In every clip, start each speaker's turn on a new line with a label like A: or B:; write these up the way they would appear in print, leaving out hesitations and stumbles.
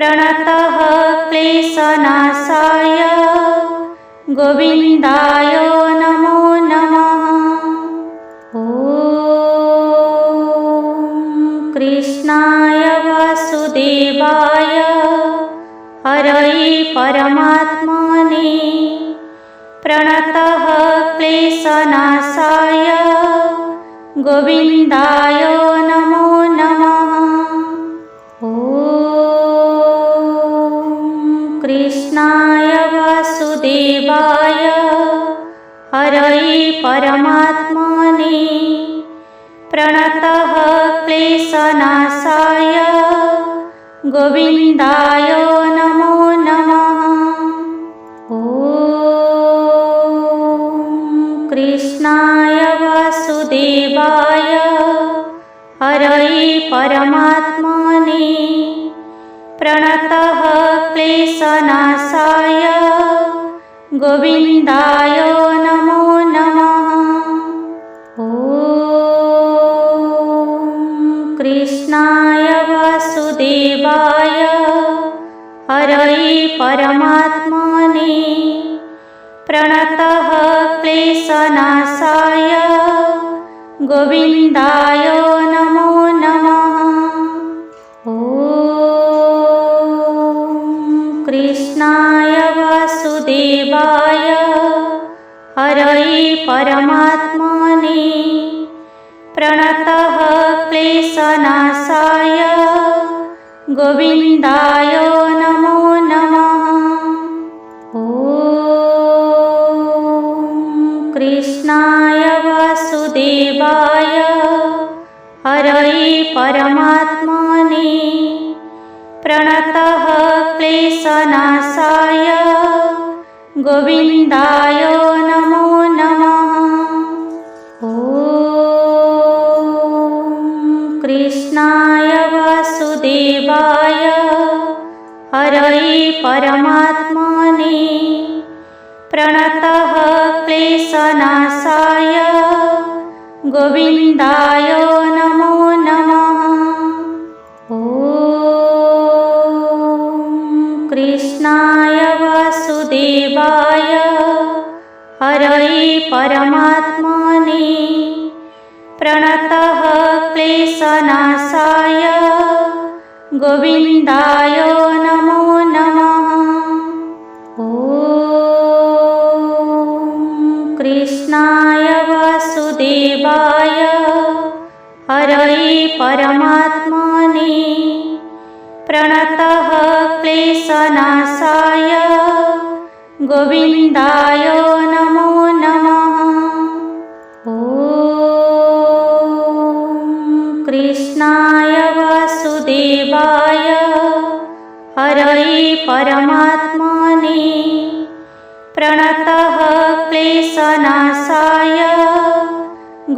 A: प्रणतः क्लेशनाशाय गोविन्दाय नमो नमः। ॐ कृष्णाय वासुदेवाय हरये परमात्मने प्रणतः क्लेशनाशाय गोविन्दाय नमो नमः। ॐ कृष्णाय वासुदेवाय हरये परमात्मने प्रणतः क्लेशनाशाय गोविन्दाय नमो नमः। ॐ कृष्णाय वासुदेवाय हरये परमात्मने प्रणतः क्लेशनाशाय गोविन्दाय नमो नमः। ॐ कृष्णाय वासुदेवाय हरये परमात्मने प्रणतः क्लेशनाशाय गोविन्दाय नमो नमः। ॐ कृष्णाय वासुदेवाय हरये परमात्मने प्रणतः क्लेशनाशाय गोविन्दाय नमो नमः। ॐ कृष्णाय वासुदेवाय हरये परमात्मने प्रणतः क्लेशनाशाय गोविन्दाय नमो नमः। ॐ कृष्णाय वासुदेवाय हरये परमात्मने प्रणतः क्लेशनाशाय गोविन्दाय नमो नमः। ॐ कृष्णाय वासुदेवाय हरये परमात्मने प्रणतः क्लेशनाशाय गोविन्दाय नमो नमः। ॐ कृष्णाय वासुदेवाय हरये परमात्मने प्रणतः क्लेशनाशाय गोविन्दाय नमो नमः। ॐ कृष्णाय वासुदेवाय हरये परमात्मने प्रणतः क्लेशनाशाय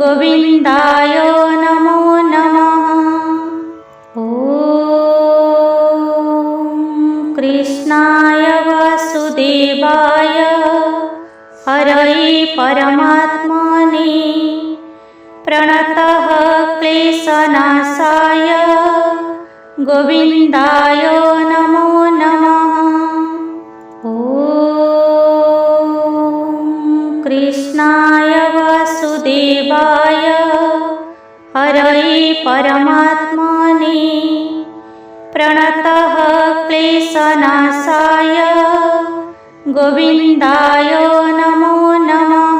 A: गोविन्दाय नमो नमः। ॐ कृष्णाय वासुदेवाय हरये परमात्मने प्रणतः क्लेशनाशाय गोविन्दाय नमो नमः। ॐ कृष्णाय वासुदेवाय हरये परमात्मने प्रणतः क्लेशनाशाय गोविन्दाय नमो नमः।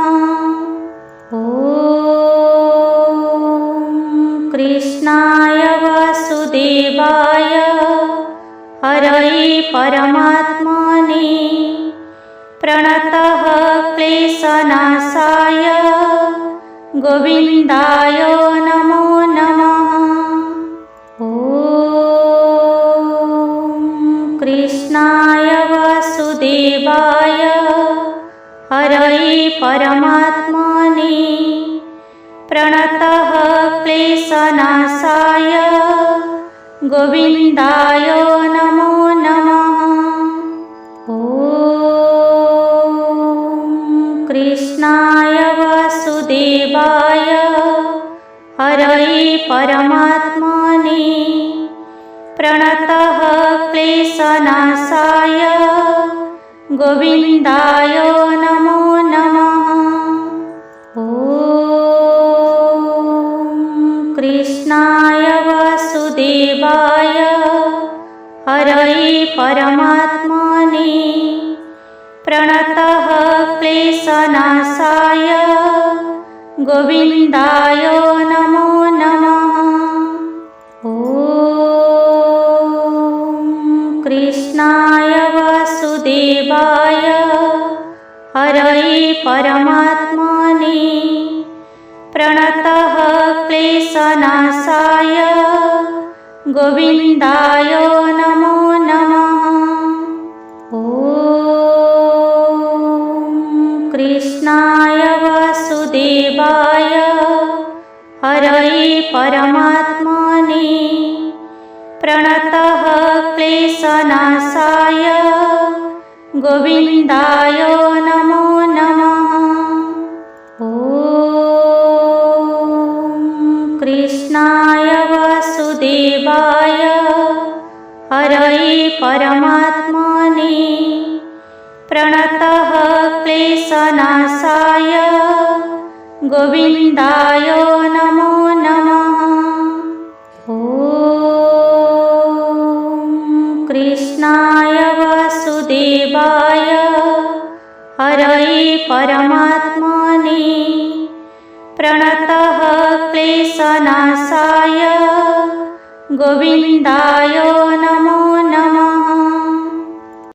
A: ॐ कृष्णाय वासुदेवाय हरये परमात्मने प्रणतः क्लेशनाशाय गोविन्दाय नमो नमः। ॐ कृष्णाय वासुदेवाय हरये परमात्मने प्रणतः क्लेशनाशाय गोविन्दाय नमो नमः। ॐ कृष्णाय वासुदेवाय हरये परमात्मने प्रणतः क्लेश क्लेशनाशाय गोविन्दाय नमो नमः। ॐ कृष्णाय वासुदेवाय हरये परमात्मने प्रणतः क्लेशनाशाय गोविन्दाय नमो नमः। ॐ कृष्णाय वासुदेवाय हरये परमात्मने प्रणतः क्लेशनाशाय गोविन्दाय नमो नमः। ॐ कृष्णाय वासुदेवाय हरये परमात्मने प्रणतः क्लेशनाशाय गोविन्दाय नमो नमः। ॐ कृष्णाय वासुदेवाय हरये परमात्मने प्रणतः क्लेशनाशाय गोविन्दाय नमो नमः। ॐ कृष्णाय वासुदेवाय हरये परमात्मने प्रणतः क्लेशनाशाय गोविन्दाय नमो नमः।